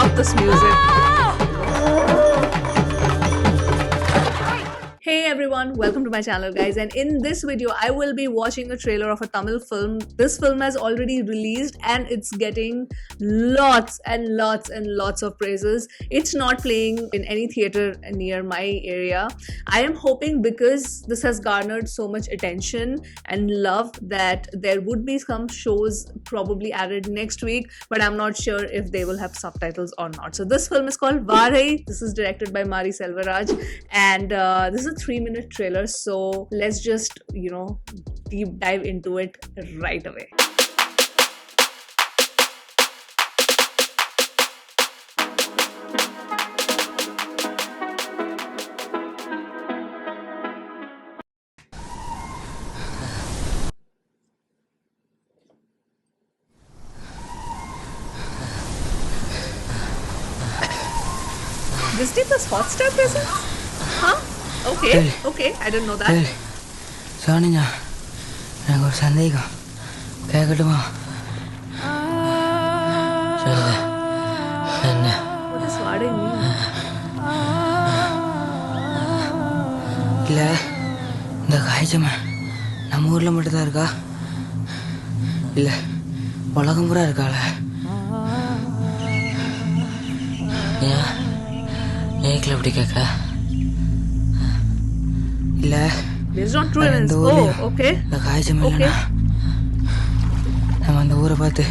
love this music. Hey everyone, welcome to my channel guys, and in this video I will be watching a trailer of a Tamil film. This film has already released and it's getting lots and lots and lots of praises. It's not playing in any theater near my area. I am hoping because this has garnered so much attention and love that there would be some shows probably added next week, but I'm not sure if they will have subtitles or not. So this film is called Varai. This is directed by Mari Selvaraj, and this is a 3-minute trailer, so let's just deep dive into it right away. Disney Plus Hotstar presents? Huh? Okay, I didn't know that. Sonia, I got Sandigo. Kagatumo. What does Vade mean? இல்ல இந்த காய்ச்சமா நம்ம ஊர்ல மட்டும் தான் இருக்கா இல்ல உலகம் பூரா இருக்காள ஏன் எப்படி கேட்க இல்ல Based on true events. Oh, okay. இந்த காய்ச்சமா இல்லைனா நம்ம அந்த ஊரை பார்த்து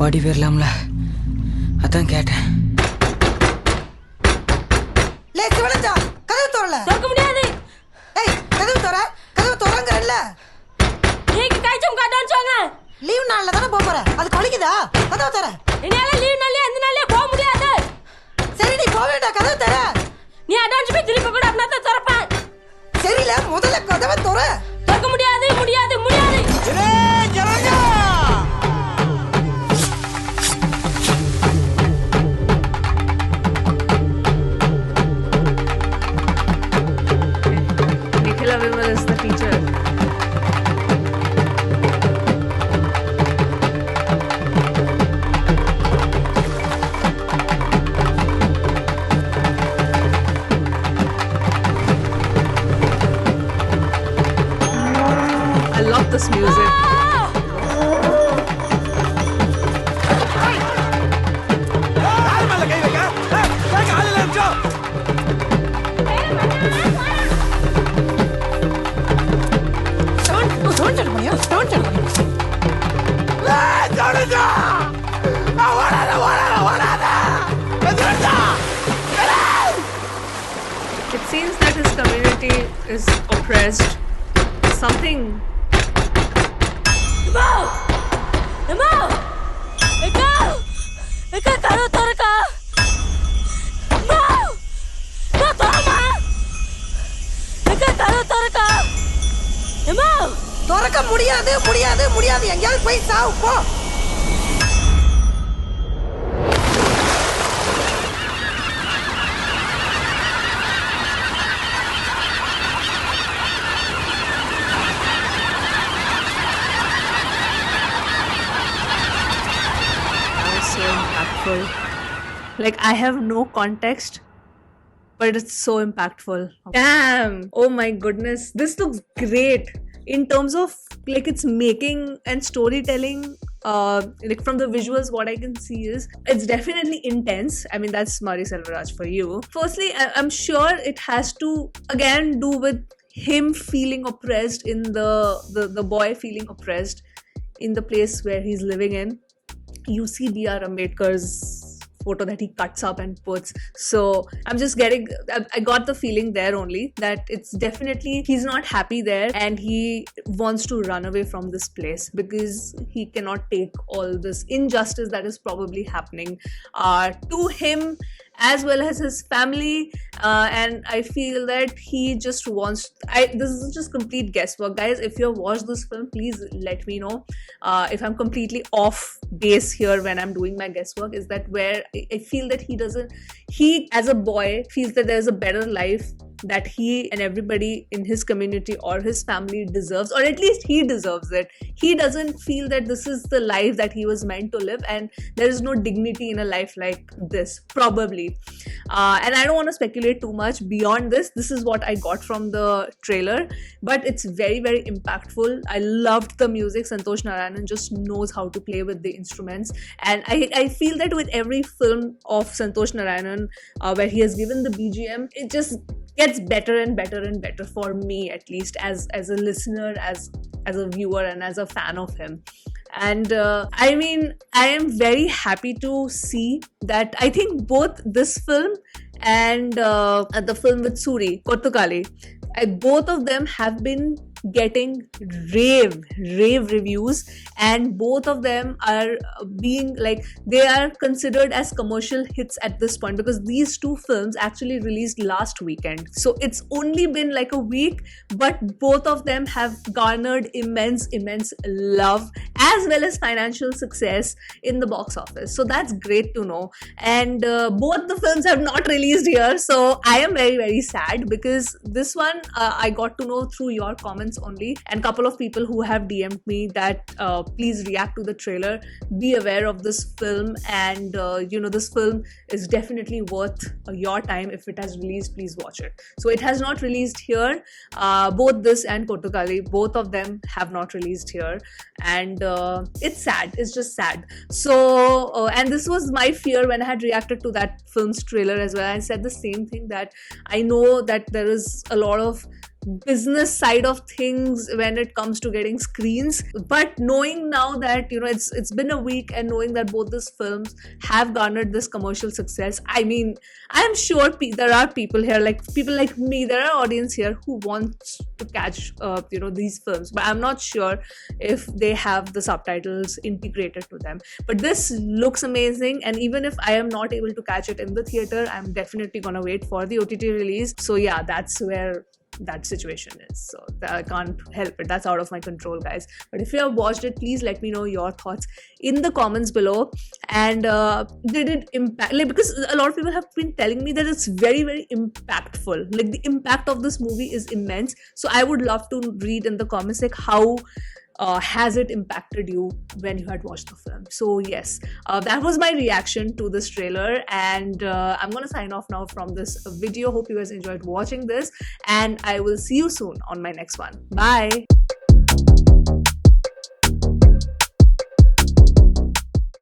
ஓடி போயிடலாம்ல அதான் கேட்டேன் கதவு தோறல திறக்க முடியாது. ஏய் கதவு தோறங்கறல்ல நீங்க கைச்சம் காட்டான்னு சொங்க. லீவ் நாள்ல தான போற அது கொலிக்குதா கதவு தர என்னால லீவ் நாள்ல எந்த நாள்ல போக முடியாது. சரி நீ போவேடா கதவு தர நீ அடான்ஸ் போய் திருப்பி கூட அப்பனா தான் திறப்பேன். சரில முதல்ல கதவு தோற திறக்க முடியாது. ஏய் ஜரங்க Nikhila Vimal is the teacher. I love this music. It seems that his community is oppressed. Something. கதவு திறக்கா. கதவு திறக்கா. திறக்க முடியாது எங்கயாவது போய் சாவு போ So impactful. Like, I have no context, but it's so impactful. Damn! Oh my goodness, this looks great in terms of like its making and storytelling. Like from the visuals, what I can see is it's definitely intense. I mean, that's Mari Selvaraj for you. Firstly, I'm sure it has to again do with him feeling oppressed in the boy feeling oppressed in the place where he's living in. You see B.R. Ambedkar's photo that he cuts up and puts. So I'm just getting, I got the feeling there only that it's definitely, he's not happy there and he wants to run away from this place because he cannot take all this injustice that is probably happening to him as well as his family, and I feel that he just wants, this is just complete guesswork, guys. If you have watched this film, please let me know if I'm completely off base here when I'm doing my guesswork. Is that where I feel that he as a boy feels that there's a better life that he and everybody in his community or his family deserves, or at least he deserves it. He doesn't feel that this is the life that he was meant to live, and there is no dignity in a life like this, probably. And I don't want to speculate too much beyond this. This is what I got from the trailer, but it's very, very impactful. I loved the music. Santosh Narayanan just knows how to play with the instruments, and I feel that with every film of Santosh Narayanan where he has given the BGM, it just gets better and better and better, for me at least, as a listener, as a viewer, and as a fan of him. And I mean, I am very happy to see that. I think both this film and the film with Suri, Kottukali, both of them have been getting rave reviews, and both of them are being like, they are considered as commercial hits at this point, because these two films actually released last weekend. So it's only been like a week, but both of them have garnered immense love as well as financial success in the box office. So that's great to know. And both the films have not released here, so I am very, very sad, because this one I got to know through your comments only, and couple of people who have DM'd me that please react to the trailer, be aware of this film, and this film is definitely worth your time. If it has released, please watch it. So it has not released here. Both this and Kottukali, both of them have not released here, and it's sad. It's just sad. So and this was my fear when I had reacted to that film's trailer as well. I said the same thing, that I know that there is a lot of business side of things when it comes to getting screens, but knowing now that it's been a week, and knowing that both these films have garnered this commercial success, I mean, I'm sure there are people here, like people like me, there are audience here who wants to catch these films, but I'm not sure if they have the subtitles integrated to them. But this looks amazing, and even if I am not able to catch it in the theater, I'm definitely gonna wait for the OTT release. So yeah, that's where that situation is. So I can't help it. That's out of my control, guys. But if you have watched it, please let me know your thoughts in the comments below. And did it impact, like, because a lot of people have been telling me that it's very, very impactful. Like, the impact of this movie is immense. So I would love to read in the comments, like, how has it impacted you when you had watched the film. So yes, that was my reaction to this trailer, and I'm gonna sign off now from this video. Hope you guys enjoyed watching this, and I will see you soon on my next one. Bye.